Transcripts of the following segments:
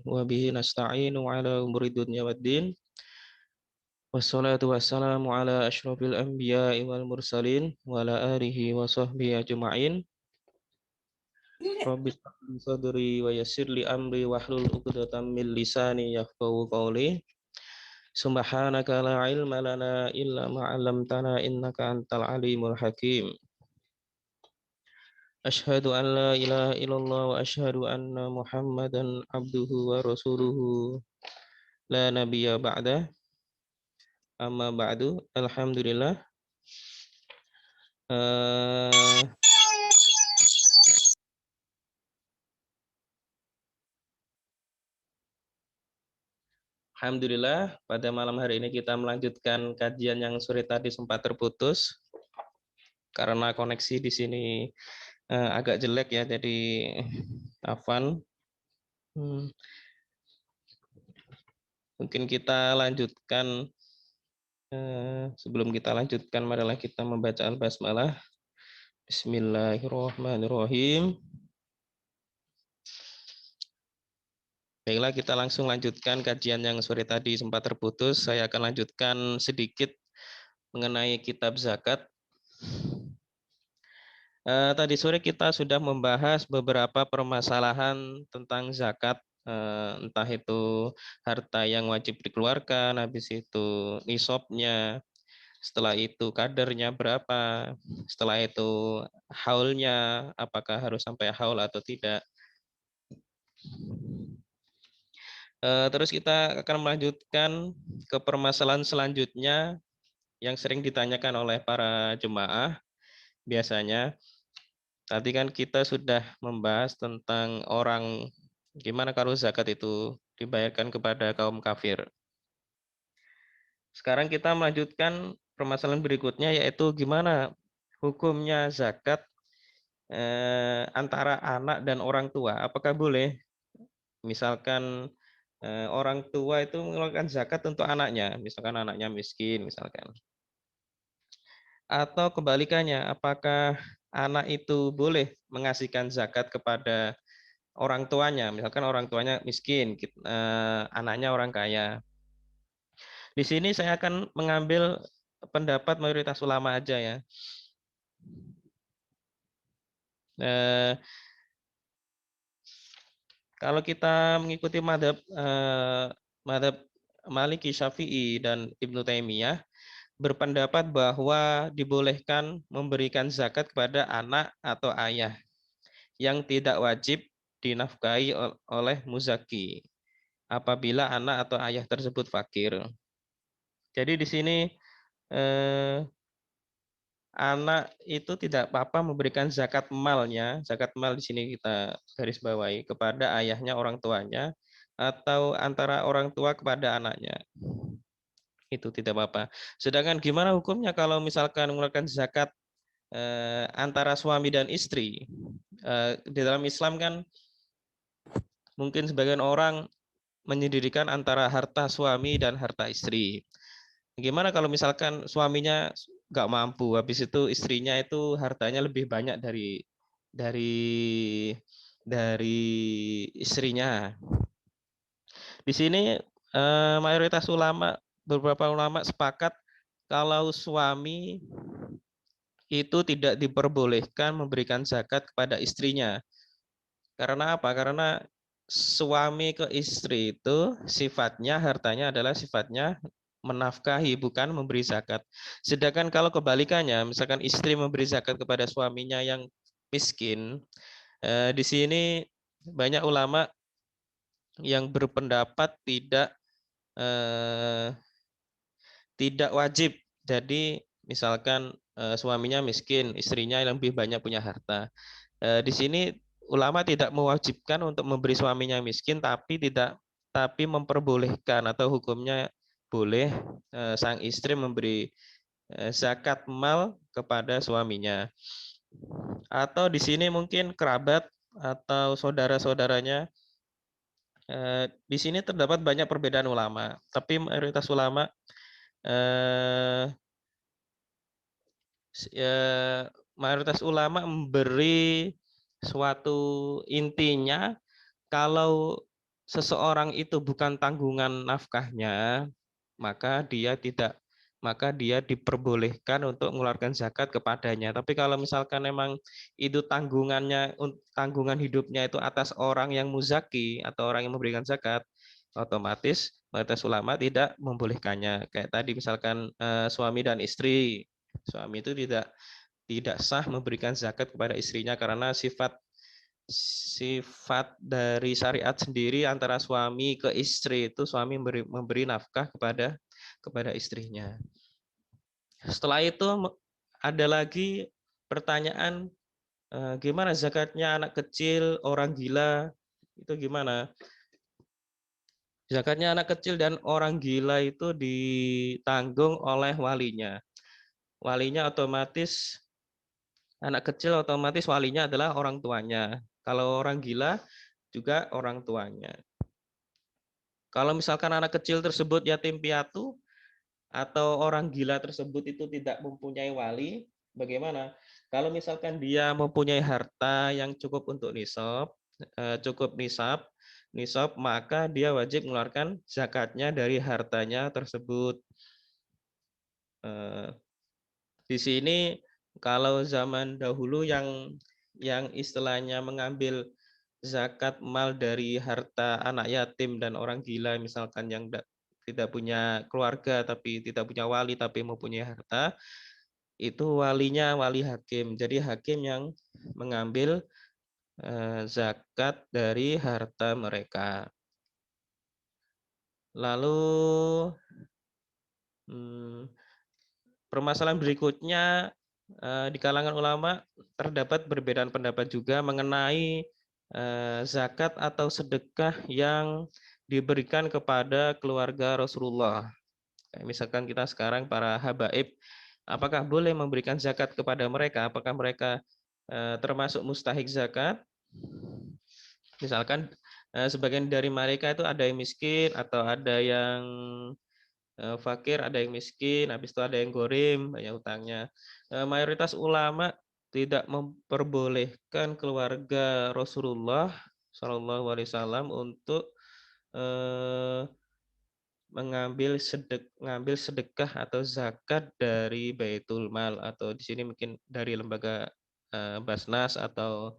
وبه نستعين على أمور الدنيا والدين والصلاة والسلام على أشرف الأنبياء والمرسلين وعلى آله وصحبه أجمعين رب اشرح لي صدري ويسر لي أمري واحلل عقدة من لساني يفقهوا قولي سبحانك لا علم لنا إلا ما علمتنا إنك أنت العليم الحكيم أشهد أن لا إله إلا الله وأشهد أن محمدا عبده ورسوله لا نبي بعده Amma ba'du, alhamdulillah. Eh, Alhamdulillah, pada malam hari ini kita melanjutkan kajian yang sore tadi sempat terputus karena koneksi di sini agak jelek ya, jadi Afan. Hmm, Mungkin kita lanjutkan. Sebelum kita lanjutkan, marilah kita membaca Al-Basmalah. Bismillahirrahmanirrahim. Baiklah, kita langsung lanjutkan kajian yang sore tadi sempat terputus. Saya akan lanjutkan sedikit mengenai kitab zakat. Tadi sore kita sudah membahas beberapa permasalahan tentang zakat, entah itu harta yang wajib dikeluarkan, habis itu nisabnya, setelah itu kadarnya berapa, setelah itu haulnya, apakah harus sampai haul atau tidak. Terus kita akan melanjutkan ke permasalahan selanjutnya yang sering ditanyakan oleh para jemaah biasanya. Tadi kan kita sudah membahas tentang orang gimana kalau zakat itu dibayarkan kepada kaum kafir. Sekarang kita melanjutkan permasalahan berikutnya yaitu gimana hukumnya zakat antara anak dan orang tua. Apakah boleh misalkan orang tua itu mengeluarkan zakat untuk anaknya, misalkan anaknya miskin misalkan. Atau kebalikannya, apakah anak itu boleh mengasihkan zakat kepada orang tuanya, misalkan orang tuanya miskin, anaknya orang kaya. Di sini saya akan mengambil pendapat mayoritas ulama aja ya. Eh, Kalau kita mengikuti madhab Maliki, Syafi'i, dan Ibnu Taimiyah, berpendapat bahwa dibolehkan memberikan zakat kepada anak atau ayah yang tidak wajib dinafkahi oleh muzaki apabila anak atau ayah tersebut fakir. Jadi di sini eh, anak itu tidak apa-apa memberikan zakat malnya. Zakat mal di sini kita garis bawahi kepada ayahnya, orang tuanya, atau antara orang tua kepada anaknya. Itu tidak apa-apa. Sedangkan gimana hukumnya kalau misalkan mengeluarkan zakat antara suami dan istri? Di dalam Islam kan mungkin sebagian orang menyendirikan antara harta suami dan harta istri. Gimana kalau misalkan suaminya nggak mampu, habis itu istrinya itu hartanya lebih banyak dari dari istrinya. Di sini mayoritas ulama, beberapa ulama sepakat kalau suami itu tidak diperbolehkan memberikan zakat kepada istrinya. Karena apa? Karena suami ke istri itu sifatnya hartanya adalah sifatnya menafkahi bukan memberi zakat. Sedangkan kalau kebalikannya, misalkan istri memberi zakat kepada suaminya yang miskin, di sini banyak ulama yang berpendapat eh, tidak wajib. Jadi misalkan suaminya miskin, istrinya yang lebih banyak punya harta. Di sini ulama tidak mewajibkan untuk memberi suaminya miskin, tapi memperbolehkan atau hukumnya boleh sang istri memberi zakat mal kepada suaminya. Atau di sini mungkin kerabat atau saudara-saudaranya. Di sini terdapat banyak perbedaan ulama, tapi mayoritas ulama eh, mayoritas ulama memberi suatu intinya kalau seseorang itu bukan tanggungan nafkahnya, maka dia diperbolehkan untuk mengeluarkan zakat kepadanya. Tapi kalau misalkan memang itu tanggungan hidupnya itu atas orang yang muzaki atau orang yang memberikan zakat, otomatis mayoritas ulama tidak membolehkannya. Kayak tadi misalkan suami dan istri, suami itu tidak sah memberikan zakat kepada istrinya karena sifat dari syariat sendiri antara suami ke istri itu suami memberi nafkah kepada istrinya. Setelah itu ada lagi pertanyaan, gimana zakatnya anak kecil, orang gila, itu gimana? Zakatnya anak kecil dan orang gila itu ditanggung oleh walinya. Walinya otomatis, anak kecil otomatis walinya adalah orang tuanya. Kalau orang gila juga orang tuanya. Kalau misalkan anak kecil tersebut yatim piatu atau orang gila tersebut itu tidak mempunyai wali, bagaimana? Kalau misalkan dia mempunyai harta yang cukup untuk nisab, maka dia wajib mengeluarkan zakatnya dari hartanya tersebut. Di sini kalau zaman dahulu yang istilahnya mengambil zakat mal dari harta anak yatim dan orang gila, misalkan yang tidak punya keluarga tapi tidak punya wali tapi mempunyai harta, itu walinya wali hakim. Jadi hakim yang mengambil zakat dari harta mereka. Lalu permasalahan berikutnya, di kalangan ulama terdapat perbedaan pendapat juga mengenai zakat atau sedekah yang diberikan kepada keluarga Rasulullah. Kayak misalkan kita sekarang para habaib, apakah boleh memberikan zakat kepada mereka? Apakah mereka termasuk mustahik zakat? Misalkan sebagian dari mereka itu ada yang miskin atau ada yang fakir, ada yang miskin, habis itu ada yang gorim, banyak utangnya. Mayoritas ulama tidak memperbolehkan keluarga Rasulullah Shallallahu Alaihi Wasallam untuk mengambil sedekah atau zakat dari Baitul Mal, atau di sini mungkin dari lembaga Basnas atau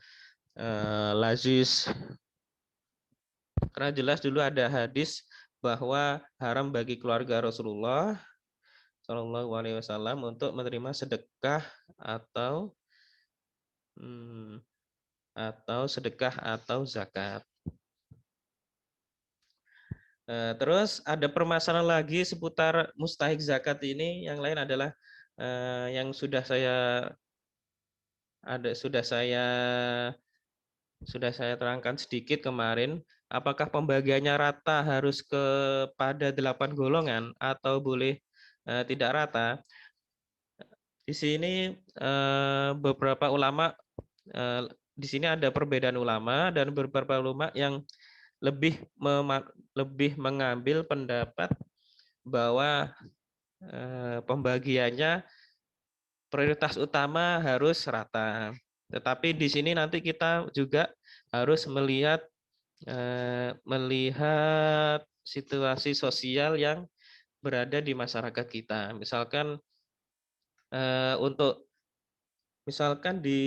Lazis. Karena jelas dulu ada hadis bahwa haram bagi keluarga Rasulullah Shallallahu Alaihi Wasallam untuk menerima sedekah atau sedekah atau zakat. Terus ada permasalahan lagi seputar mustahik zakat ini. Yang lain adalah yang sudah saya terangkan sedikit kemarin. Apakah pembagiannya rata harus kepada 8 golongan atau boleh tidak rata? Di sini beberapa ulama, di sini ada perbedaan ulama dan beberapa ulama yang lebih mengambil pendapat bahwa pembagiannya prioritas utama harus rata. Tetapi di sini nanti kita juga harus melihat situasi sosial yang berada di masyarakat kita. Misalkan di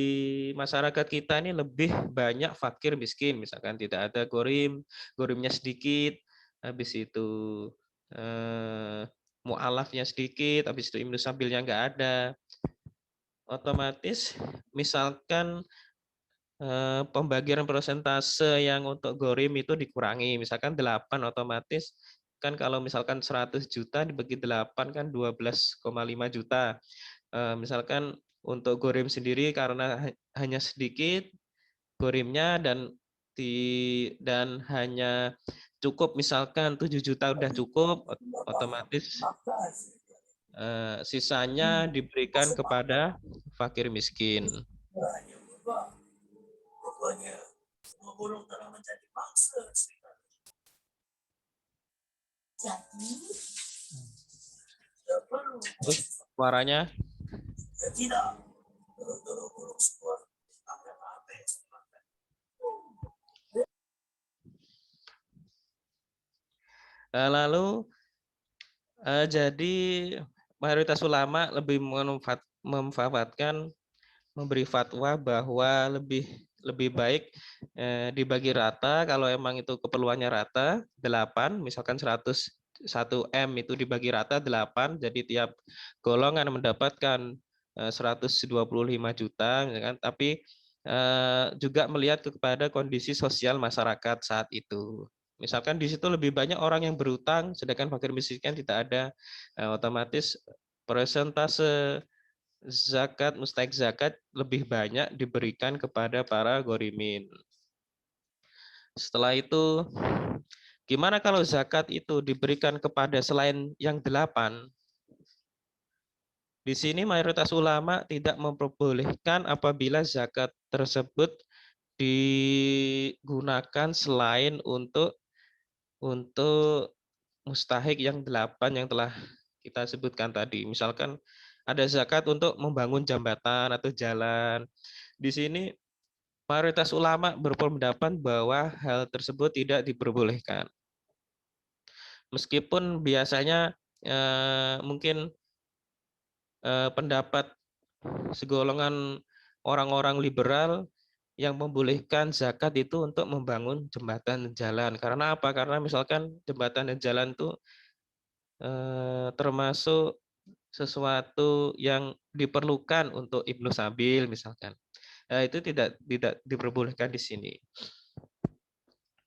masyarakat kita ini lebih banyak fakir miskin, misalkan tidak ada gorimnya sedikit, habis itu mu'alafnya sedikit, habis itu ibnu sabilnya nggak ada. Otomatis misalkan pembagian persentase yang untuk gorim itu dikurangi, misalkan 8, otomatis kan kalau misalkan 100 juta dibagi 8 kan 12,5 juta. Misalkan untuk gorim sendiri karena hanya sedikit gorimnya dan hanya cukup misalkan 7 juta udah cukup, otomatis sisanya diberikan kepada fakir miskin. Terus suaranya Lalu jadi mayoritas ulama lebih memanfaatkan memberi fatwa bahwa lebih lebih baik dibagi rata kalau emang itu keperluannya rata 8, misalkan 101 M itu dibagi rata 8, jadi tiap golongan mendapatkan 125 juta misalkan, tapi juga melihat kepada kondisi sosial masyarakat saat itu. Misalkan di situ lebih banyak orang yang berutang sedangkan fakir miskin tidak ada, otomatis persentase zakat, mustahik zakat lebih banyak diberikan kepada para gorimin. Setelah itu, gimana kalau zakat itu diberikan kepada selain yang 8? Di sini mayoritas ulama tidak memperbolehkan apabila zakat tersebut digunakan selain untuk mustahik yang 8 yang telah kita sebutkan tadi. Misalkan ada zakat untuk membangun jembatan atau jalan. Di sini mayoritas ulama berpendapat bahwa hal tersebut tidak diperbolehkan. Meskipun biasanya mungkin pendapat segolongan orang-orang liberal yang membolehkan zakat itu untuk membangun jembatan dan jalan. Karena apa? Karena misalkan jembatan dan jalan itu termasuk sesuatu yang diperlukan untuk Ibnu Sabil misalkan. Itu tidak diperbolehkan di sini.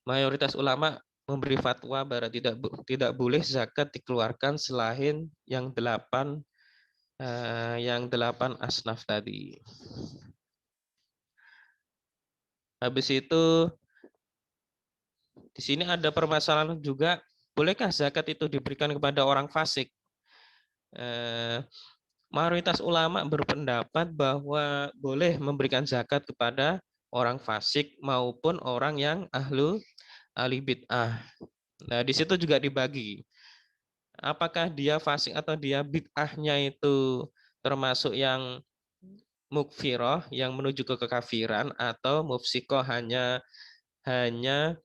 Mayoritas ulama memberi fatwa bahwa tidak boleh zakat dikeluarkan selain yang 8 asnaf tadi. Habis itu di sini ada permasalahan juga, bolehkah zakat itu diberikan kepada orang fasik? Mayoritas ulama berpendapat bahwa boleh memberikan zakat kepada orang fasik maupun orang yang ahli bid'ah. Nah, di situ juga dibagi. Apakah dia fasik atau dia bid'ahnya itu termasuk yang mukfiroh, yang menuju ke kekafiran, atau mufsikoh hanya hanya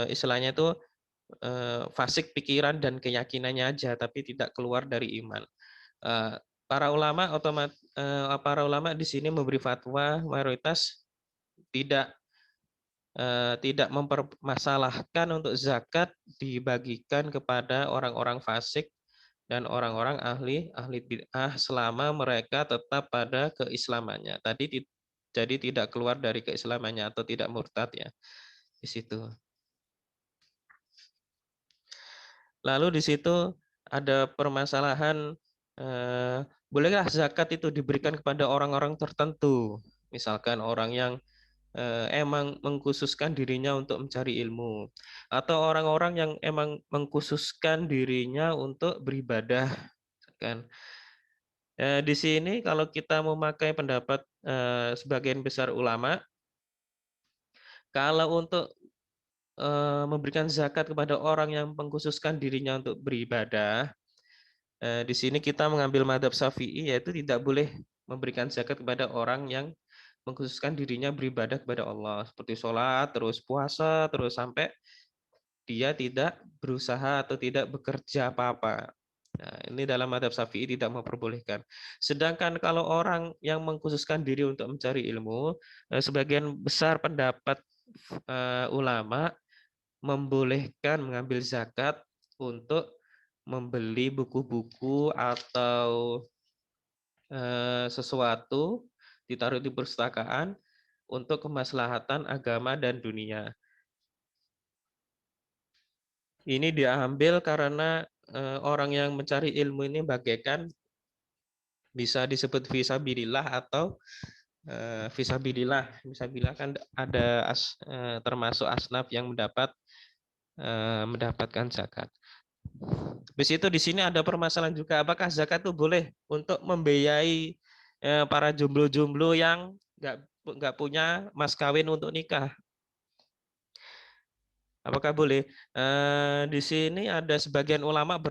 istilahnya itu fasik pikiran dan keyakinannya aja, tapi tidak keluar dari iman. Para ulama di sini memberi fatwa mayoritas tidak tidak mempermasalahkan untuk zakat dibagikan kepada orang-orang fasik dan orang-orang ahli bid'ah selama mereka tetap pada keislamannya. Jadi tidak keluar dari keislamannya atau tidak murtad ya di situ. Lalu di situ ada permasalahan bolehkah zakat itu diberikan kepada orang-orang tertentu, misalkan orang yang emang mengkhususkan dirinya untuk mencari ilmu, atau orang-orang yang emang mengkhususkan dirinya untuk beribadah, kan? Di sini kalau kita memakai pendapat sebagian besar ulama, kalau untuk memberikan zakat kepada orang yang mengkhususkan dirinya untuk beribadah, di sini kita mengambil madhab Syafi'i, yaitu tidak boleh memberikan zakat kepada orang yang mengkhususkan dirinya beribadah kepada Allah, seperti sholat, terus puasa, terus sampai dia tidak berusaha atau tidak bekerja apa-apa. Nah, ini dalam madhab Syafi'i tidak memperbolehkan. Sedangkan kalau orang yang mengkhususkan diri untuk mencari ilmu, sebagian besar pendapat ulama membolehkan mengambil zakat untuk membeli buku-buku atau sesuatu ditaruh di perpustakaan untuk kemaslahatan agama dan dunia. Ini diambil karena orang yang mencari ilmu ini bagaikan bisa disebut fisabilillah atau fisabilillah. Fisabilillah kan ada termasuk asnaf yang mendapatkan zakat. Habis itu di sini ada permasalahan juga, apakah zakat itu boleh untuk membiayai para jomblo-jomblo yang nggak punya mas kawin untuk nikah? Apakah boleh? Di sini ada sebagian ulama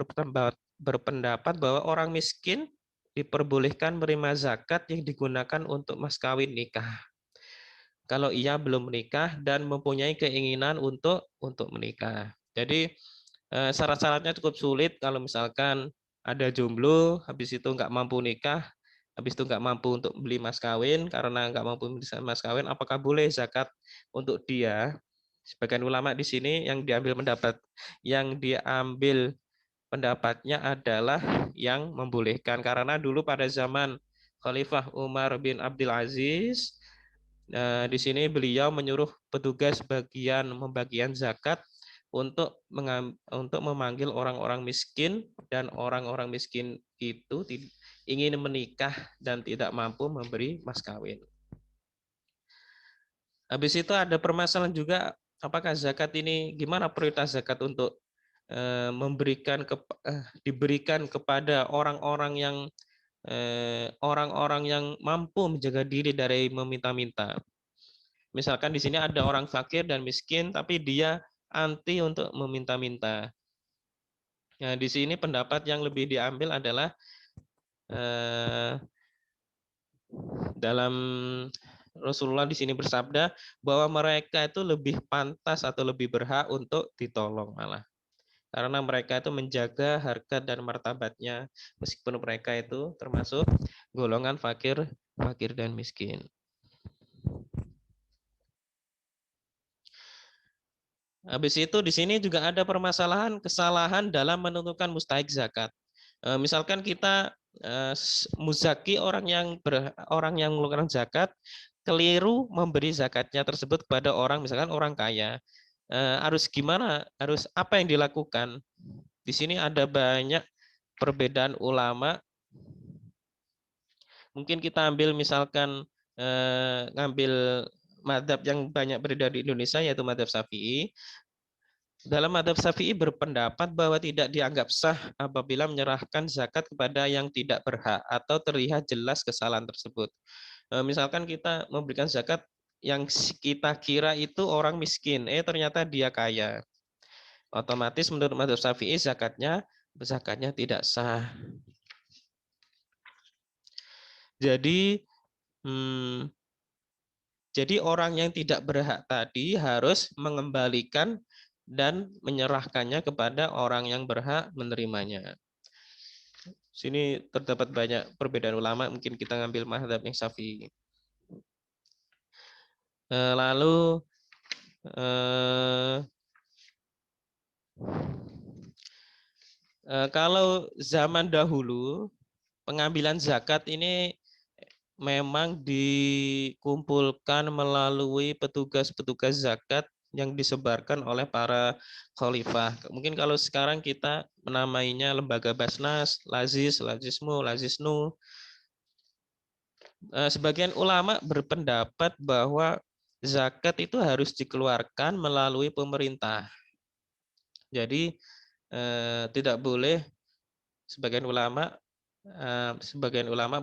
berpendapat bahwa orang miskin diperbolehkan menerima zakat yang digunakan untuk mas kawin nikah. Kalau ia belum menikah dan mempunyai keinginan untuk menikah. Jadi syarat-syaratnya cukup sulit kalau misalkan ada jomblo, habis itu nggak mampu nikah, habis itu nggak mampu untuk beli mas kawin, karena nggak mampu beli mas kawin, apakah boleh zakat untuk dia? Sebagian ulama di sini yang diambil pendapatnya adalah yang membolehkan, karena dulu pada zaman Khalifah Umar bin Abdul Aziz, di sini beliau menyuruh petugas membagian zakat untuk memanggil orang-orang miskin, dan orang-orang miskin itu ingin menikah dan tidak mampu memberi mas kawin. Habis itu ada permasalahan juga, apakah zakat ini, gimana prioritas zakat untuk diberikan kepada orang-orang yang mampu menjaga diri dari meminta-minta. Misalkan di sini ada orang fakir dan miskin, tapi dia anti untuk meminta-minta. Nah, di sini pendapat yang lebih diambil adalah dalam Rasulullah di sini bersabda bahwa mereka itu lebih pantas atau lebih berhak untuk ditolong malah. Karena mereka itu menjaga harkat dan martabatnya, meskipun mereka itu termasuk golongan fakir dan miskin. Habis itu di sini juga ada permasalahan kesalahan dalam menentukan mustahik zakat. Misalkan kita muzaki orang yang mengeluarkan zakat, keliru memberi zakatnya tersebut kepada orang, misalkan orang kaya. Harus gimana? Harus apa yang dilakukan? Di sini ada banyak perbedaan ulama. Mungkin kita ambil misalkan ngambil madhab yang banyak beredar di Indonesia, yaitu madhab Syafi'i. Dalam madhab Syafi'i berpendapat bahwa tidak dianggap sah apabila menyerahkan zakat kepada yang tidak berhak atau terlihat jelas kesalahan tersebut. Misalkan kita memberikan zakat yang kita kira itu orang miskin, ternyata dia kaya. Otomatis menurut madhab Syafi'i zakatnya tidak sah. Jadi orang yang tidak berhak tadi harus mengembalikan dan menyerahkannya kepada orang yang berhak menerimanya. Sini terdapat banyak perbedaan ulama, mungkin kita ngambil mazhab yang Syafi'i. Lalu kalau zaman dahulu pengambilan zakat ini memang dikumpulkan melalui petugas-petugas zakat yang disebarkan oleh para khalifah. Mungkin kalau sekarang kita menamainya lembaga Basnas, Lazismu, Lazisnu. Sebagian ulama berpendapat bahwa zakat itu harus dikeluarkan melalui pemerintah. Jadi tidak boleh, sebagian ulama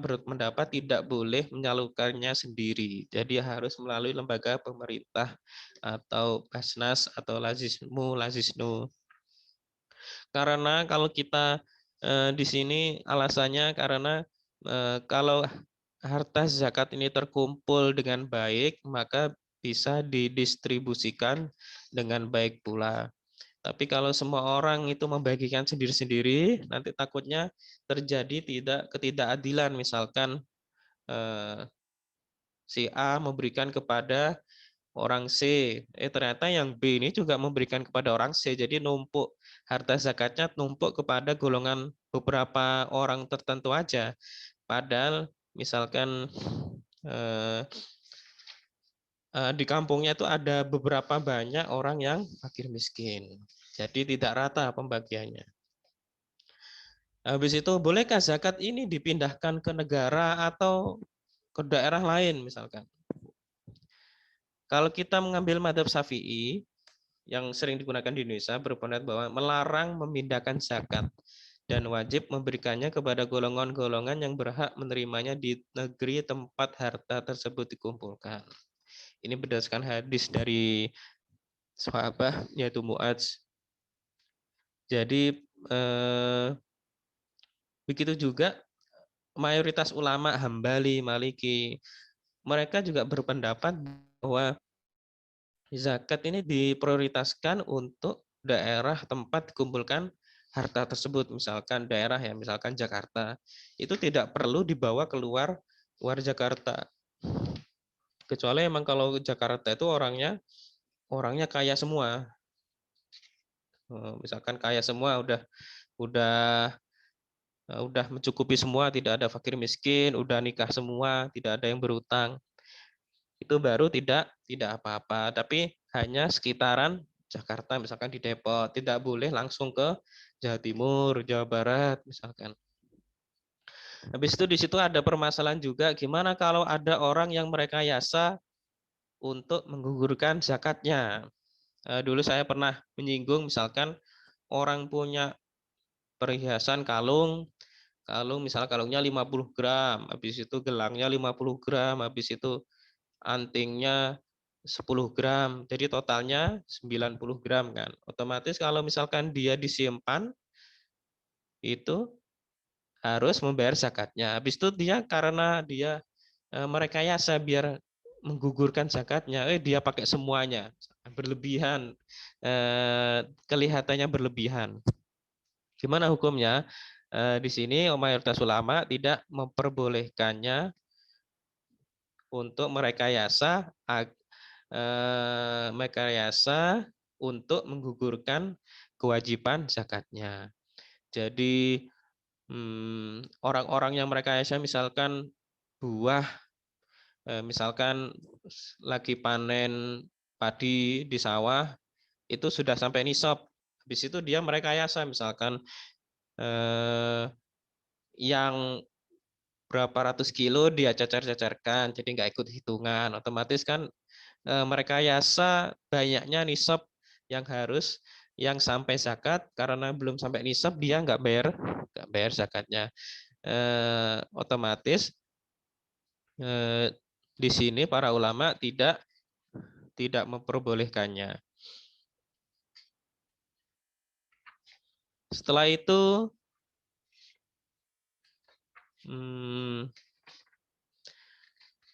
berpendapat tidak boleh menyalurkannya sendiri. Jadi harus melalui lembaga pemerintah atau Basnas atau Lazisnu. Karena kalau kita di sini alasannya karena kalau harta zakat ini terkumpul dengan baik, maka bisa didistribusikan dengan baik pula. Tapi kalau semua orang itu membagikan sendiri-sendiri, nanti takutnya terjadi ketidakadilan. Misalkan si A memberikan kepada orang C, ternyata yang B ini juga memberikan kepada orang C. Jadi harta zakatnya numpuk kepada golongan beberapa orang tertentu aja. Padahal misalkan di kampungnya itu ada beberapa banyak orang yang fakir miskin. Jadi tidak rata pembagiannya. Habis itu, bolehkah zakat ini dipindahkan ke negara atau ke daerah lain misalkan? Kalau kita mengambil madhab Syafi'i, yang sering digunakan di Indonesia, berpendapat bahwa melarang memindahkan zakat dan wajib memberikannya kepada golongan-golongan yang berhak menerimanya di negeri tempat harta tersebut dikumpulkan. Ini berdasarkan hadis dari sahabat yaitu Mu'adz. Jadi begitu juga mayoritas ulama Hambali, Maliki, mereka juga berpendapat bahwa zakat ini diprioritaskan untuk daerah tempat dikumpulkan harta tersebut, misalkan daerah ya, misalkan Jakarta, itu tidak perlu dibawa keluar luar Jakarta. Kecuali emang kalau Jakarta itu orangnya kaya semua. Misalkan kaya semua udah udah mencukupi semua, tidak ada fakir miskin, udah nikah semua, tidak ada yang berutang. Itu baru tidak apa-apa, tapi hanya sekitaran Jakarta, misalkan di Depok, tidak boleh langsung ke Jawa Timur, Jawa Barat misalkan. Habis itu di situ ada permasalahan juga, gimana kalau ada orang yang merekayasa untuk menggugurkan zakatnya. Dulu saya pernah menyinggung, misalkan orang punya perhiasan kalung, misalnya kalungnya 50 gram, habis itu gelangnya 50 gram, habis itu antingnya 10 gram, jadi totalnya 90 gram kan. Otomatis kalau misalkan dia disimpan, itu harus membayar zakatnya. Habis itu dia karena dia merekayasa biar menggugurkan zakatnya, dia pakai semuanya, berlebihan, kelihatannya berlebihan. Gimana hukumnya? Di sini mayoritas ulama tidak memperbolehkannya untuk merekayasa untuk menggugurkan kewajiban zakatnya. Jadi orang-orang yang merekayasa misalkan buah, misalkan lagi panen padi di sawah, itu sudah sampai nisab. Habis itu dia merekayasa misalkan yang berapa ratus kilo dia cacar-cacarkan, jadi nggak ikut hitungan. Otomatis kan merekayasa banyaknya nisab yang sampai zakat, karena belum sampai nisab dia nggak bayar zakatnya. Otomatis di sini para ulama tidak memperbolehkannya. Setelah itu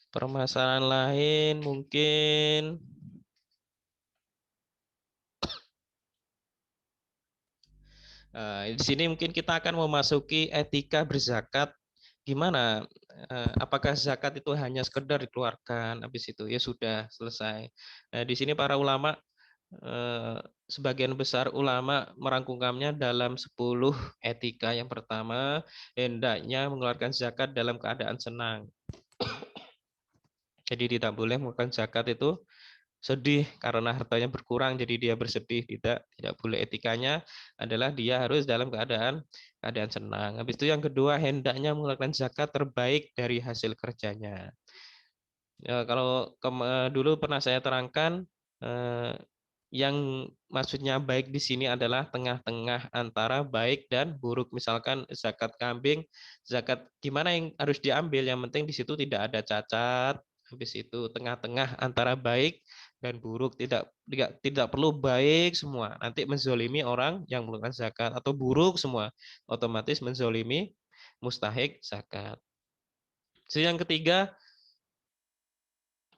permasalahan lain mungkin di sini mungkin kita akan memasuki etika berzakat. Gimana? Apakah zakat itu hanya sekedar dikeluarkan, habis itu ya sudah selesai. Di sini para ulama, sebagian besar ulama merangkumkannya dalam 10 etika. Yang pertama, hendaknya mengeluarkan zakat dalam keadaan senang. Jadi tidak boleh mengeluarkan zakat itu sedih karena hartanya berkurang, jadi dia bersedih. Tidak boleh. Etikanya adalah dia harus dalam keadaan senang. Habis itu yang kedua, hendaknya mengeluarkan zakat terbaik dari hasil kerjanya. Kalau dulu pernah saya terangkan, yang maksudnya baik di sini adalah tengah-tengah antara baik dan buruk. Misalkan zakat kambing, zakat gimana yang harus diambil, yang penting di situ tidak ada cacat. Habis itu tengah-tengah antara baik dan buruk, tidak perlu baik semua, nanti menzolimi orang yang mengeluarkan zakat, atau buruk semua, otomatis menzolimi mustahik zakat. Yang ketiga,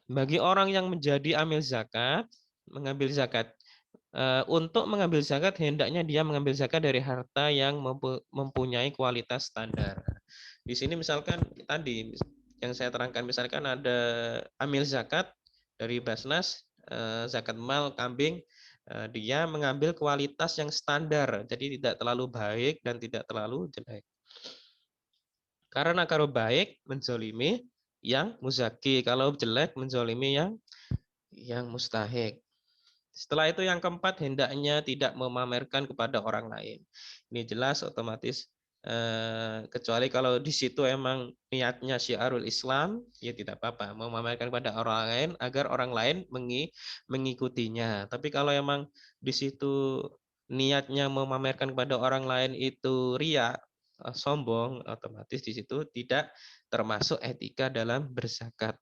bagi orang yang menjadi amil zakat, mengambil zakat, untuk mengambil zakat hendaknya dia mengambil zakat dari harta yang mempunyai kualitas standar. Di sini misalkan tadi yang saya terangkan, misalkan ada amil zakat dari Basnas, zakat mal kambing, dia mengambil kualitas yang standar, jadi tidak terlalu baik dan tidak terlalu jelek. Karena kalau baik menzolimi yang muzaki, kalau jelek menzolimi yang mustahik. Setelah itu yang keempat, hendaknya tidak memamerkan kepada orang lain. Ini jelas otomatis, kecuali kalau di situ emang niatnya syiarul Islam, ya tidak apa-apa memamerkan kepada orang lain agar orang lain mengikutinya. Tapi kalau emang di situ niatnya memamerkan kepada orang lain itu riya, sombong, otomatis di situ tidak termasuk etika dalam berzakat.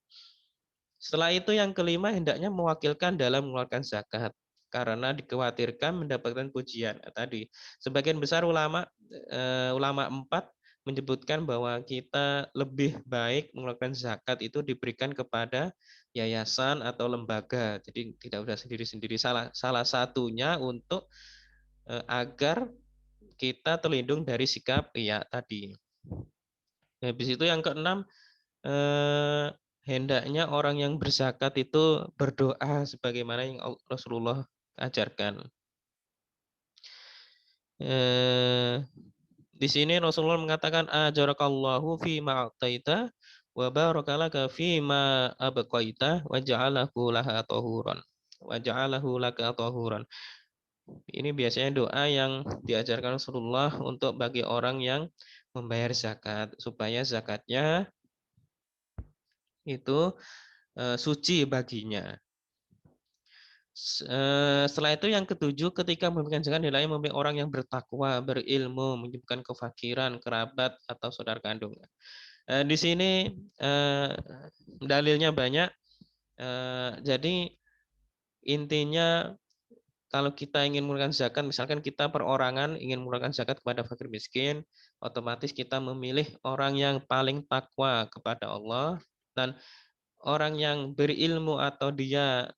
Setelah itu yang kelima, hendaknya mewakilkan dalam mengeluarkan zakat karena dikhawatirkan mendapatkan pujian. Tadi sebagian besar ulama 4 menyebutkan bahwa kita lebih baik mengeluarkan zakat itu diberikan kepada yayasan atau lembaga. Jadi tidak usah sendiri-sendiri. Salah satunya untuk agar kita terlindung dari sikap riya tadi. Habis itu yang keenam, hendaknya orang yang berzakat itu berdoa sebagaimana yang Rasulullah ajarkan. Di sini Rasulullah mengatakan ajarakallahu fi ma'ataita wa barakalaka fi ma abqaita wa ja'alahu laha tahuran wa ja'alahu laka tahuran. Ini biasanya doa yang diajarkan Rasulullah untuk bagi orang yang membayar zakat supaya zakatnya itu suci baginya. Setelah itu yang ketujuh, ketika memberikan zakat nilainya memilih orang yang bertakwa, berilmu, menyebutkan kefakiran, kerabat atau saudara kandung. Di sini dalilnya banyak. Jadi intinya kalau kita ingin mengeluarkan zakat, misalkan kita perorangan ingin mengeluarkan zakat kepada fakir miskin, otomatis kita memilih orang yang paling takwa kepada Allah dan orang yang berilmu atau dia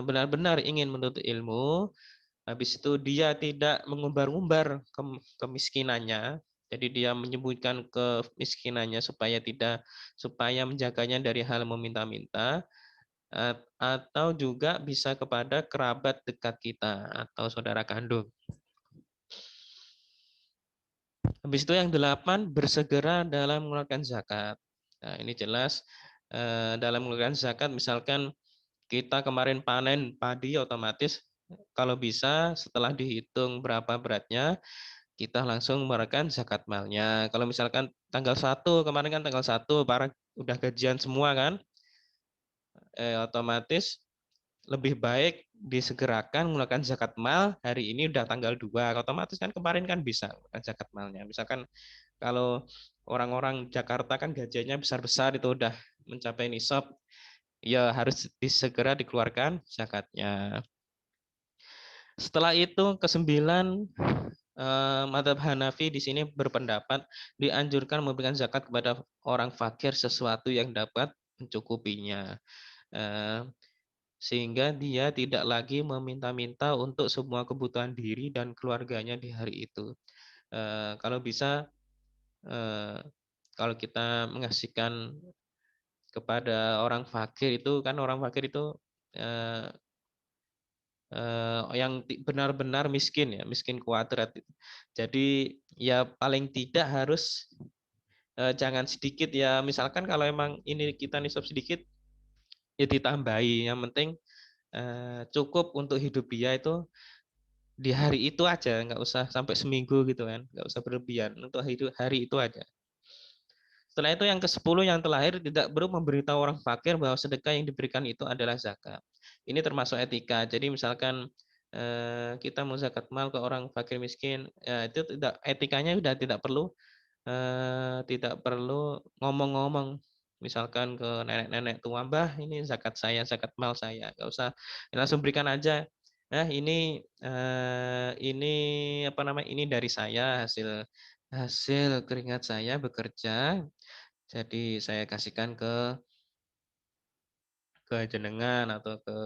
benar-benar ingin menuntut ilmu, habis itu dia tidak mengumbar-umbar kemiskinannya, jadi dia menyembunyikan kemiskinannya supaya menjaganya dari hal meminta-minta, atau juga bisa kepada kerabat dekat kita atau saudara kandung. Habis itu yang 8, bersegera dalam mengeluarkan zakat. Nah, ini jelas dalam mengeluarkan zakat, misalkan kita kemarin panen padi, otomatis kalau bisa setelah dihitung berapa beratnya, kita langsung mengeluarkan zakat malnya. Kalau misalkan tanggal 1, kemarin kan tanggal 1, para udah gajian semua kan, otomatis lebih baik disegerakan menggunakan zakat mal. Hari ini udah tanggal 2, otomatis kan kemarin kan bisa menggunakan zakat malnya. Misalkan kalau orang-orang Jakarta kan gajinya besar-besar, itu udah mencapai nisab, ya harus segera dikeluarkan zakatnya. Setelah itu ke-9, Mazhab Hanafi di sini berpendapat dianjurkan memberikan zakat kepada orang fakir sesuatu yang dapat mencukupinya. Sehingga dia tidak lagi meminta-minta untuk semua kebutuhan diri dan keluarganya di hari itu. Kalau bisa, kalau kita mengasihkan kepada orang fakir itu kan, orang fakir itu yang benar-benar miskin ya, miskin kuadrat. Jadi ya paling tidak harus jangan sedikit ya. Misalkan kalau emang ini kita nisab sedikit, ya ditambahi. Yang penting cukup untuk hidup dia itu di hari itu aja, nggak usah sampai seminggu gitu kan, nggak usah berlebihan, untuk hidup hari itu aja. Setelah itu yang ke-10 yang terakhir, tidak perlu memberitahu orang fakir bahwa sedekah yang diberikan itu adalah zakat. Ini termasuk etika. Jadi misalkan kita mau zakat mal ke orang fakir miskin, itu tidak, etikanya sudah tidak perlu ngomong-ngomong. Misalkan ke nenek-nenek tua, Mbah ini zakat saya, zakat mal saya, nggak usah, langsung berikan aja. Nah ini apa namanya? Ini dari saya, hasil hasil keringat saya bekerja, jadi saya kasihkan ke jenengan atau ke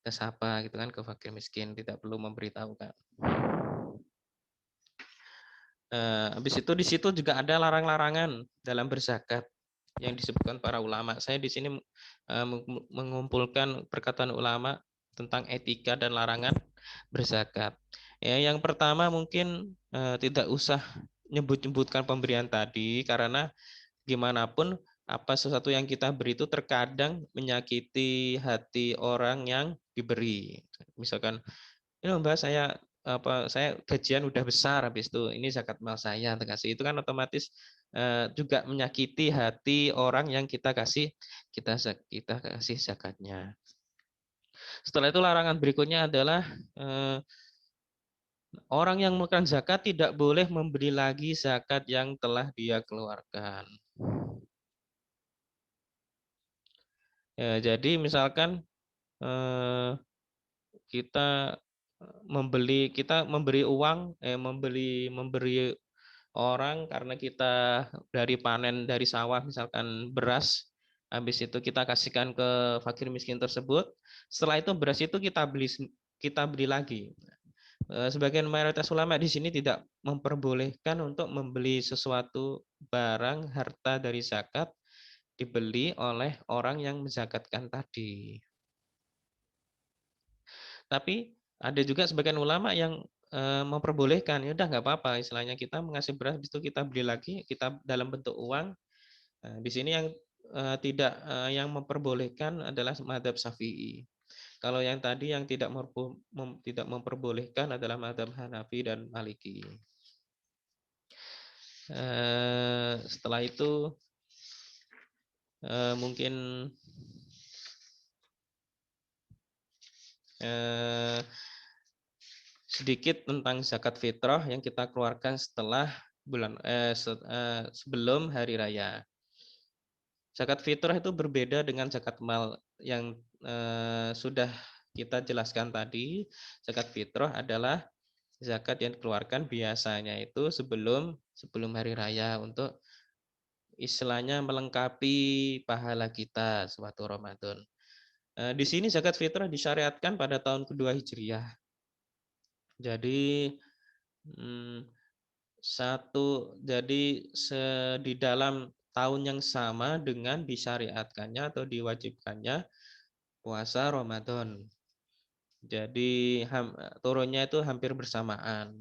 siapa gitu kan, ke fakir miskin, tidak perlu memberitahukan. Habis itu di situ juga ada larang-larangan dalam berzakat yang disebutkan para ulama. Saya di sini mengumpulkan perkataan ulama tentang etika dan larangan berzakat. Ya, yang pertama mungkin tidak usah nyebut-nyebutkan pemberian tadi, karena gimana pun apa sesuatu yang kita beri itu terkadang menyakiti hati orang yang diberi. Misalkan, ini Mbak saya gajian udah besar, habis itu ini zakat mal saya kasih, itu kan otomatis juga menyakiti hati orang yang kita kasih zakatnya. Setelah itu larangan berikutnya adalah orang yang mengeluarkan zakat tidak boleh memberi lagi zakat yang telah dia keluarkan. Ya, jadi misalkan kita memberi uang, memberi orang karena kita dari panen dari sawah, misalkan beras, habis itu kita kasihkan ke fakir miskin tersebut. Setelah itu beras itu kita beli lagi. sebagian mayoritas ulama di sini tidak memperbolehkan untuk membeli sesuatu barang harta dari zakat dibeli oleh orang yang menzakatkan tadi. Tapi ada juga sebagian ulama yang memperbolehkan, ya udah nggak apa-apa, istilahnya kita mengasih beras, habis itu kita beli lagi, kita dalam bentuk uang. Nah, di sini yang tidak yang memperbolehkan adalah mazhab Syafi'i. Kalau yang tadi yang tidak memperbolehkan adalah mazhab Hanafi dan Maliki. Setelah itu mungkin sedikit tentang zakat fitrah yang kita keluarkan setelah sebelum hari raya. Zakat fitrah itu berbeda dengan zakat mal yang sudah kita jelaskan tadi. Zakat fitrah adalah zakat yang dikeluarkan biasanya itu sebelum hari raya untuk istilahnya melengkapi pahala kita suatu Ramadan. Di sini zakat fitrah disyariatkan pada tahun kedua Hijriah. Jadi di dalam tahun yang sama dengan disyariatkannya atau diwajibkannya puasa Ramadan. Jadi turunnya itu hampir bersamaan.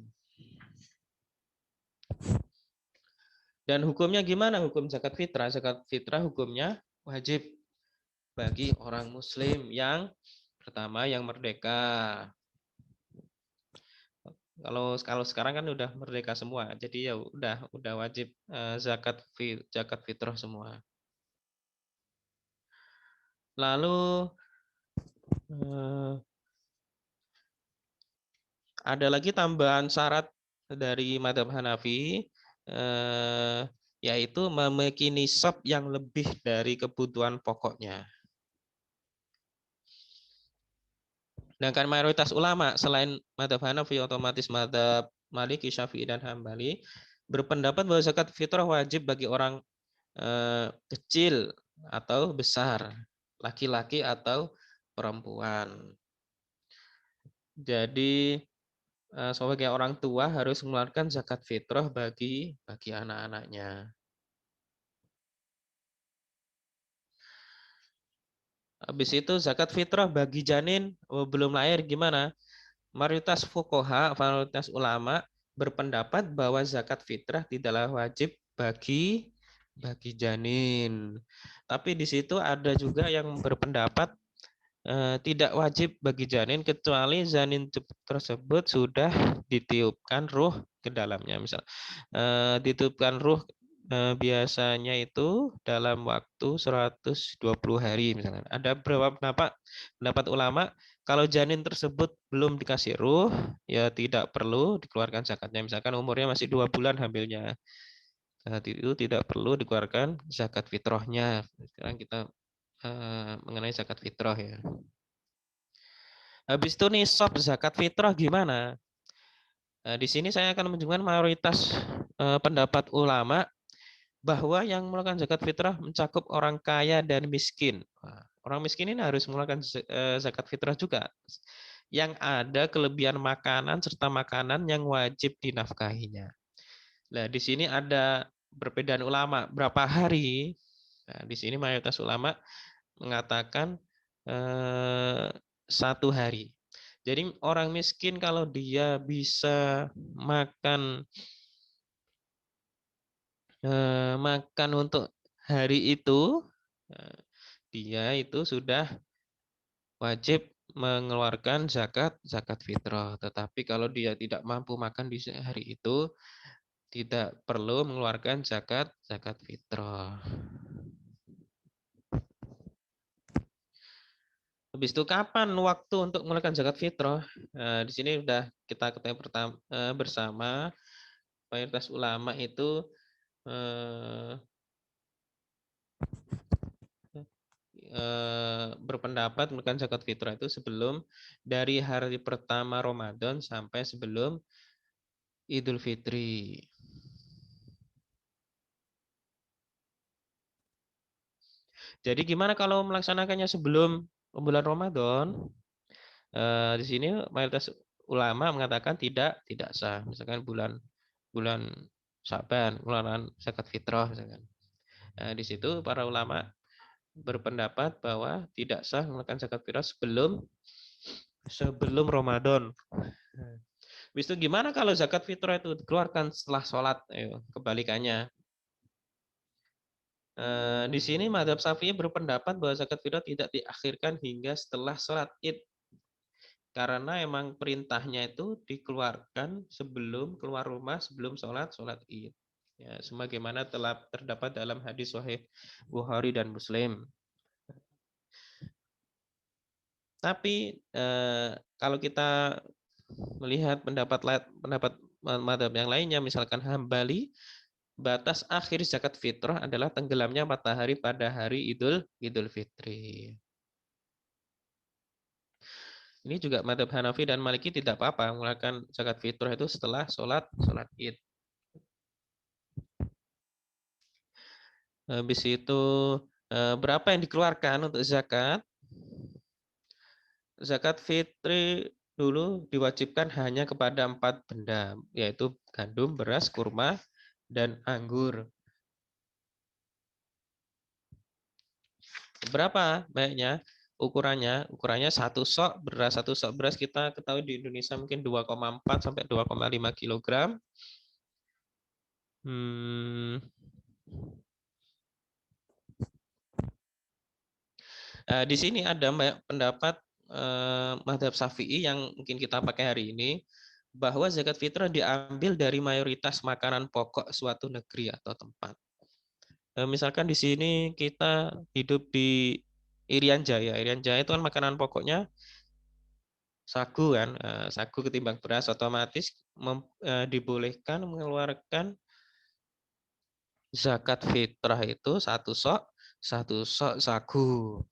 Dan hukumnya gimana hukum zakat fitrah? Zakat fitrah hukumnya wajib bagi orang muslim yang pertama yang merdeka. Kalau sekarang kan udah merdeka semua, jadi ya udah wajib zakat fitrah semua. Lalu ada lagi tambahan syarat dari mazhab Hanafi, yaitu memiliki nisab yang lebih dari kebutuhan pokoknya. Sedangkan mayoritas ulama selain mazhab Hanafi, otomatis mazhab Maliki, Syafi'i, dan Hambali berpendapat bahwa zakat fitrah wajib bagi orang kecil atau besar, laki-laki atau perempuan. Jadi sebagai orang tua harus mengeluarkan zakat fitrah bagi anak-anaknya. Habis itu zakat fitrah bagi janin belum lahir gimana? Mayoritas fuqaha, mayoritas ulama berpendapat bahwa zakat fitrah tidaklah wajib bagi janin. Tapi di situ ada juga yang berpendapat tidak wajib bagi janin kecuali janin tersebut sudah ditiupkan ruh ke dalamnya. Misal ditiupkan ruh biasanya itu dalam waktu 120 hari misalnya. Ada beberapa pendapat ulama kalau janin tersebut belum dikasih ruh ya tidak perlu dikeluarkan zakatnya. Misalkan umurnya masih 2 bulan hamilnya. Saat itu tidak perlu dikeluarkan zakat fitrahnya. Sekarang kita mengenai zakat fitrah ya. Habis itu nisab zakat fitrah gimana? Nah, di sini saya akan menunjukkan mayoritas pendapat ulama bahwa yang melakukan zakat fitrah mencakup orang kaya dan miskin. Orang miskin ini harus mengeluarkan zakat fitrah juga. Yang ada kelebihan makanan serta makanan yang wajib dinafkahinya. Nah, di sini ada perbedaan ulama berapa hari. Nah, di sini mayoritas ulama mengatakan 1 hari. Jadi orang miskin kalau dia bisa makan untuk hari itu, dia itu sudah wajib mengeluarkan zakat fitrah. Tetapi kalau dia tidak mampu makan di hari itu, tidak perlu mengeluarkan zakat fitrah. Habis itu kapan waktu untuk mengeluarkan zakat fitrah? Di sini sudah kita ketahui bersama mayoritas ulama itu berpendapat mengeluarkan zakat fitrah itu sebelum dari hari pertama Ramadan sampai sebelum Idul Fitri. Jadi gimana kalau melaksanakannya sebelum bulan Ramadan? Di sini mayoritas ulama mengatakan tidak sah. Misalkan bulan Syaban, pengeluaran zakat fitrah misalkan. Nah, di situ para ulama berpendapat bahwa tidak sah mengeluarkan zakat fitrah sebelum Ramadan. Habis itu gimana kalau zakat fitrah itu dikeluarkan setelah sholat? Kebalikannya. Di sini Madzhab Syafi'i berpendapat bahwa zakat fitrah tidak diakhirkan hingga setelah sholat Id. Karena emang perintahnya itu dikeluarkan sebelum keluar rumah, sebelum sholat Id. Ya, sebagaimana telah terdapat dalam hadis Sahih Bukhari dan Muslim. Tapi kalau kita melihat pendapat madhab yang lainnya, misalkan Hambali, batas akhir zakat fitrah adalah tenggelamnya matahari pada hari Idul Fitri. Ini juga madhab Hanafi dan Maliki tidak apa-apa mengeluarkan zakat fitrah itu setelah sholat Id. Habis itu berapa yang dikeluarkan untuk zakat? Zakat fitri dulu diwajibkan hanya kepada 4 benda, yaitu gandum, beras, kurma, dan anggur. Berapa banyaknya? Ukurannya 1 sok beras. 1 sok beras kita ketahui di Indonesia mungkin 2,4 sampai 2,5 kilogram. Di sini ada pendapat Madzhab Syafi'i yang mungkin kita pakai hari ini, bahwa zakat fitrah diambil dari mayoritas makanan pokok suatu negeri atau tempat. Misalkan di sini kita hidup di Irian Jaya. Irian Jaya itu kan makanan pokoknya sagu kan, sagu ketimbang beras, otomatis dibolehkan mengeluarkan zakat fitrah itu 1 sok sagu.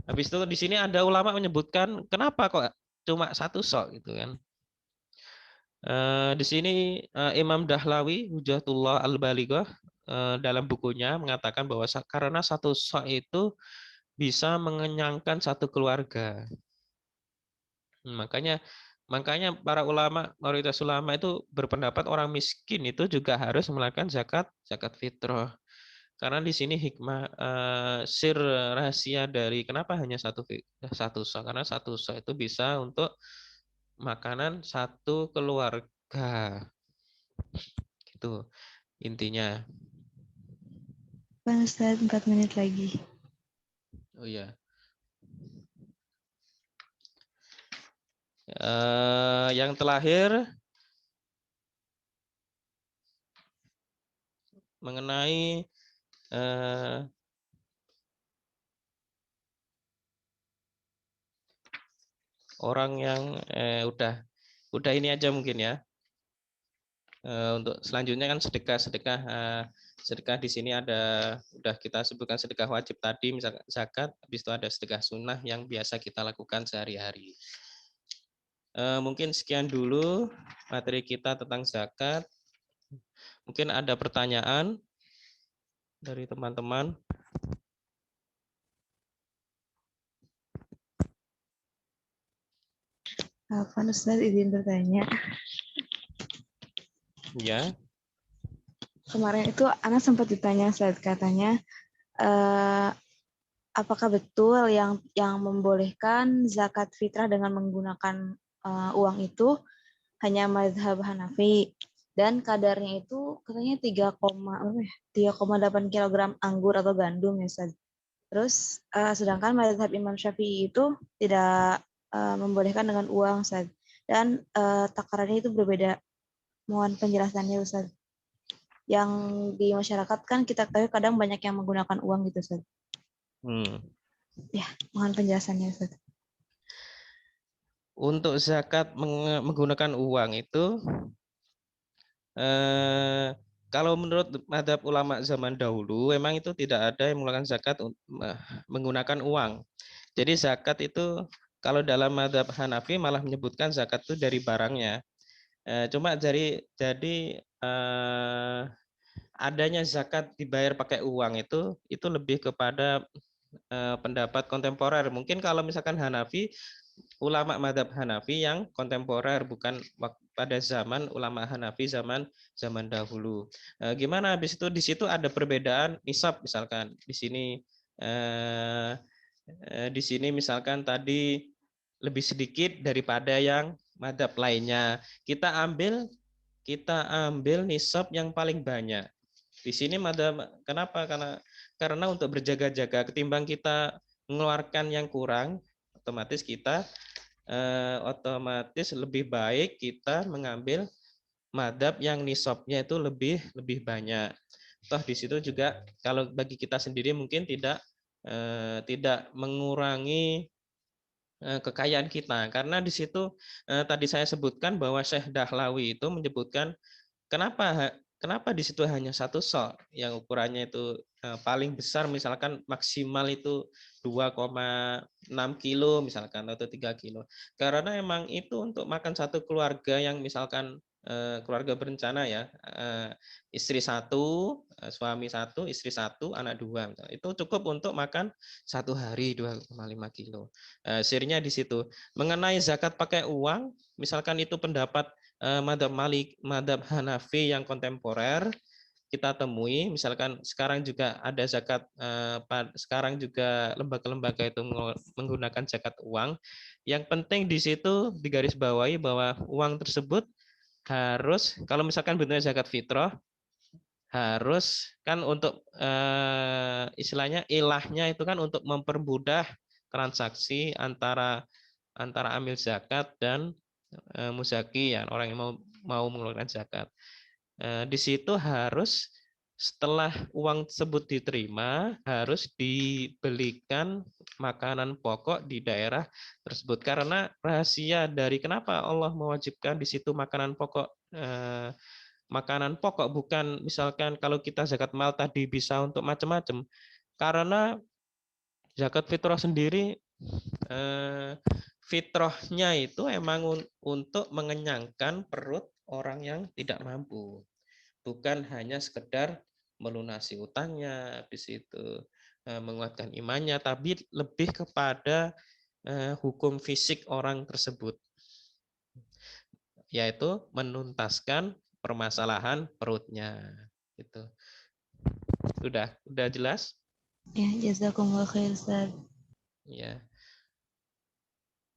Habis itu di sini ada ulama menyebutkan kenapa kok cuma 1 sok gitu kan. Di sini Imam Dahlawi Hujjatullah Al-Balighah dalam bukunya mengatakan bahwa karena 1 sok itu bisa mengenyangkan satu keluarga. Makanya para ulama, mayoritas ulama itu berpendapat orang miskin itu juga harus melakukan zakat fitrah. Karena di sini hikmah sir rahasia dari kenapa hanya satu sok, karena 1 sok itu bisa untuk makanan satu keluarga. Gitu intinya. Bang Ustaz, 4 menit lagi. Oh iya. Yang terakhir mengenai orang yang udah ini aja mungkin ya. Untuk selanjutnya kan sedekah di sini udah kita sebutkan sedekah wajib tadi, misalkan zakat, habis itu ada sedekah sunnah yang biasa kita lakukan sehari-hari. Mungkin sekian dulu materi kita tentang zakat. Mungkin ada pertanyaan dari teman-teman. Afwan Ustaz, izin bertanya. Ya. Kemarin itu Ana sempat ditanya Ustaz, katanya apakah betul yang membolehkan zakat fitrah dengan menggunakan uang itu hanya mazhab Hanafi, dan kadarnya itu katanya 3,8 kg anggur atau gandum ya Ustaz. Terus sedangkan mazhab Imam Syafi'i itu tidak membolehkan dengan uang Ustaz. Dan takarannya itu berbeda. Mohon penjelasannya Ustaz. Yang di masyarakat kan kita tahu kadang banyak yang menggunakan uang gitu Ustaz. Ya, mohon penjelasannya Ustaz. Untuk zakat menggunakan uang itu kalau menurut madhab ulama zaman dahulu memang itu tidak ada yang melakukan zakat menggunakan uang. Jadi zakat itu kalau dalam madhab Hanafi malah menyebutkan zakat itu dari barangnya. Cuma jadi adanya zakat dibayar pakai uang itu lebih kepada pendapat kontemporer. Mungkin kalau misalkan Hanafi ulama madhab Hanafi yang kontemporer, bukan pada zaman ulama Hanafi zaman dahulu. Gimana habis itu di situ ada perbedaan nisab misalkan di sini misalkan tadi lebih sedikit daripada yang madhab lainnya. Kita ambil nisab yang paling banyak. Di sini madhab, kenapa? Karena untuk berjaga-jaga, ketimbang kita mengeluarkan yang kurang, otomatis lebih baik kita mengambil madhab yang nisabnya itu lebih banyak. Toh di situ juga kalau bagi kita sendiri mungkin tidak mengurangi kekayaan kita, karena di situ tadi saya sebutkan bahwa Syekh Dahlawi itu menyebutkan kenapa di situ hanya satu sok yang ukurannya itu paling besar, misalkan maksimal itu 2,6 kilo misalkan, atau 3 kilo, karena emang itu untuk makan satu keluarga yang misalkan keluarga berencana ya, istri satu, suami satu, istri satu, anak dua, itu cukup untuk makan satu hari 2,5 kilo. Sirnya di situ. Mengenai zakat pakai uang, misalkan itu pendapat madhab Hanafi yang kontemporer, kita temui, misalkan sekarang juga ada zakat, sekarang juga lembaga-lembaga itu menggunakan zakat uang. Yang penting di situ digarisbawahi bahwa uang tersebut harus, kalau misalkan bentuknya zakat fitrah, harus kan untuk istilahnya ilahnya itu kan untuk mempermudah transaksi antara amil zakat dan muzaki, ya, orang yang mau mengeluarkan zakat. Di situ harus setelah uang tersebut diterima harus dibelikan makanan pokok di daerah tersebut, karena rahasia dari kenapa Allah mewajibkan di situ makanan pokok, bukan misalkan kalau kita zakat mal tadi bisa untuk macam-macam, karena zakat fitrah sendiri, fitrahnya itu emang untuk mengenyangkan perut orang yang tidak mampu, bukan hanya sekedar melunasi utangnya, habis itu menguatkan imannya, tapi lebih kepada hukum fisik orang tersebut, yaitu menuntaskan permasalahan perutnya. Gitu. Udah jelas? Ya, jazakumullah khair, Ustaz. Ya.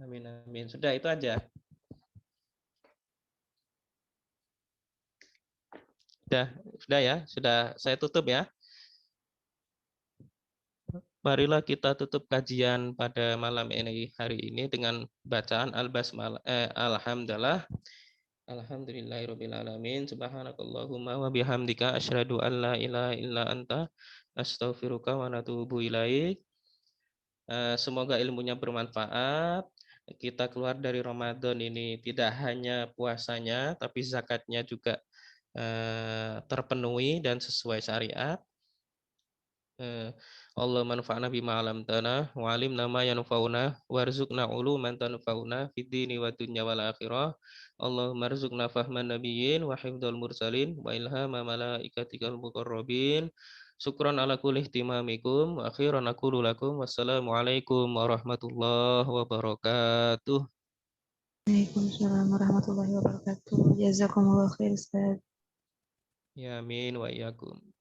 Amin amin. Sudah itu aja. Sudah ya, sudah saya tutup ya. Marilah kita tutup kajian pada malam ini hari ini dengan bacaan al-basmalah, alhamdulillah. Alhamdulillahirabbil alamin. Subhanakallahumma wa bihamdika asyhadu an la ilaha illa anta astaghfiruka wa atubu ilaik. Semoga ilmunya bermanfaat. Kita keluar dari Ramadan ini tidak hanya puasanya, tapi zakatnya juga terpenuhi dan sesuai syariat. Allah manfa'na bima 'allamtana wa 'allimna ma yanfa'una warzuqna 'uluman tanfa'una fid dini wa dunya wal akhirah. Allahumma rzuqna fahman nabiyyin wa hifdzal mursalin wa ilhama malaikatikal muqarrabin. Syukran ala kulli ihtimamikum wa akhiran aqulu lakum wassalamu alaikum warahmatullahi wabarakatuh. Waalaikumsalam warahmatullahi wabarakatuh. Jazakumullah khair, Ustaz. Ya amin wa iyyakum.